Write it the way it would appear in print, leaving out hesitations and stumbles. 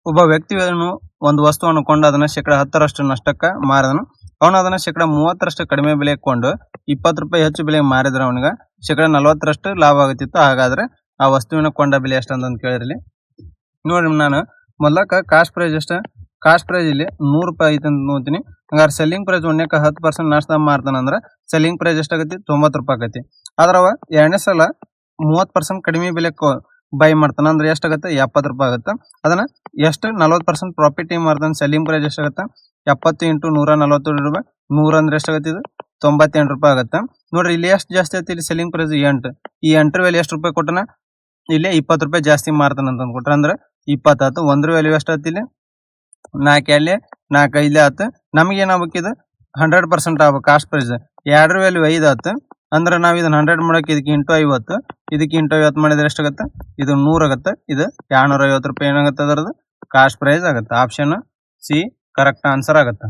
ಒಬ್ಬ ವ್ಯಕ್ತಿಯನ್ನು ಒಂದು ವಸ್ತುವನ್ನು ಕೊಂಡು ಅದನ್ನ ಶೇಕಡಾ 10ರಷ್ಟು ನಷ್ಟಕ್ಕೆ ಮಾರಿದನು. ಅವನು ಅದನ್ನ ಶೇಕಡಾ 30ರಷ್ಟು ಕಡಿಮೆ ಬೆಲೆಗೆ ಕೊಂಡು 20 ರೂಪಾಯಿ ಹೆಚ್ಚು ಬೆಲೆಗೆ ಮಾರಿದ್ರೆ ಅವನಿಗೆ ಶೇಕಡಾ 40ರಷ್ಟು ಲಾಭ ಆಗುತ್ತಿತ್ತು. ಹಾಗಾದ್ರೆ ಆ ವಸ್ತುವಿನ ಕೊಂಡ ಬೆಲೆ ಎಷ್ಟು ಅಂತ ಕೇಳಿರಲಿ. ನೋಡಿ, ನಾನು ಮೊದಲಕ್ಕ ಕಾಸ್ಟ್ ಪ್ರೈಸ್ ಎಷ್ಟು, ಕಾಸ್ಟ್ ಪ್ರೈಸ್ ಇಲ್ಲಿ 100 ರೂಪಾಯಿ ಐತೆ ಅಂತ ನೋಡ್ತೀನಿ. ಹಂಗಾರೆ ಸೆಲ್ಲಿಂಗ್ ಪ್ರೈಸ್ ಒಂದಕ್ಕೆ 10% ನಷ್ಟ ಮಾರ್ತಾನಂದ್ರೆ ಸೆಲ್ಲಿಂಗ್ ಪ್ರೈಸ್ ಎಷ್ಟಾಗತಿ, 90 ರೂಪಾಯಿ ಆಗತಿ. ಆದ್ರೆ ಅವ ಎರಡನೇ ಸಲ 30% ಕಡಿಮೆ ಬೆಲೆ ಬೈ ಮಾಡ್ತಾನ ಅಂದ್ರೆ ಎಷ್ಟಾಗತ್ತೆ, 70 ರೂಪಾಯಿ ಆಗುತ್ತೆ. ಅದನ್ನ ಎಷ್ಟು 40% ಪ್ರಾಫಿಟ್ ಮಾರ್ತಾನೆ. ಸೆಲ್ಲಿಂಗ್ ಪ್ರೈಸ್ ಎಷ್ಟಾಗತ್ತೆ, 70 × 147 ರೂಪಾಯಿ. 100 ಅಂದ್ರೆ ಎಷ್ಟಾಗತ್ತೆ, ಇದು 98 ರೂಪಾಯಿ ಆಗುತ್ತೆ. ನೋಡ್ರಿ, ಇಲ್ಲಿ ಎಷ್ಟು ಜಾಸ್ತಿ ಆಯ್ತು, ಇಲ್ಲಿ ಸೆಲ್ಲಿಂಗ್ ಪ್ರೈಸ್ 8. ಈ 8ರ ವ್ಯಾಲ್ಯೂ ಎಷ್ಟು ರೂಪಾಯಿ ಕೊಟ್ಟನ, ಇಲ್ಲಿ 20 ರೂಪಾಯಿ ಜಾಸ್ತಿ ಮಾರ್ತಾನ ಅಂತ ಕೊಟ್ರ ಅಂದ್ರೆ 20 ಆಯ್ತು. 1ರ ವ್ಯಾಲ್ಯೂ ಎಷ್ಟು ಆಯ್ತು, ಇಲ್ಲಿ 4 ಅಲ್ಲಿ 4 5 ಆಯ್ತು. ನಮಗೆ ಏನಾಗಬೇಕಿದು 100% ಆಗ್ಬೇಕು ಕಾಸ್ಟ್ ಪ್ರೈಸ್. 2ರ ವ್ಯಾಲ್ಯೂ 5 ಆಯ್ತು. ಅಂದ್ರೆ ನಾವು ಇದನ್ನ 100 ಮಾಡಕ್ಕೆ ಇದಕ್ಕೆ × 50, ಇದಕ್ಕೆ × 50 ಮಾಡಿದ್ರೆ ಎಷ್ಟಾಗತ್ತೆ, ಇದು 100 ಆಗುತ್ತೆ. ಇದು 250 ರೂಪಾಯಿ ಏನಾಗುತ್ತೆ, ಅದರದ್ದು ಕಾಸ್ಟ್ ಪ್ರೈಸ್ ಆಗುತ್ತೆ. ಆಪ್ಷನ್ ಸಿ ಕರೆಕ್ಟ್ ಆನ್ಸರ್ ಆಗುತ್ತೆ.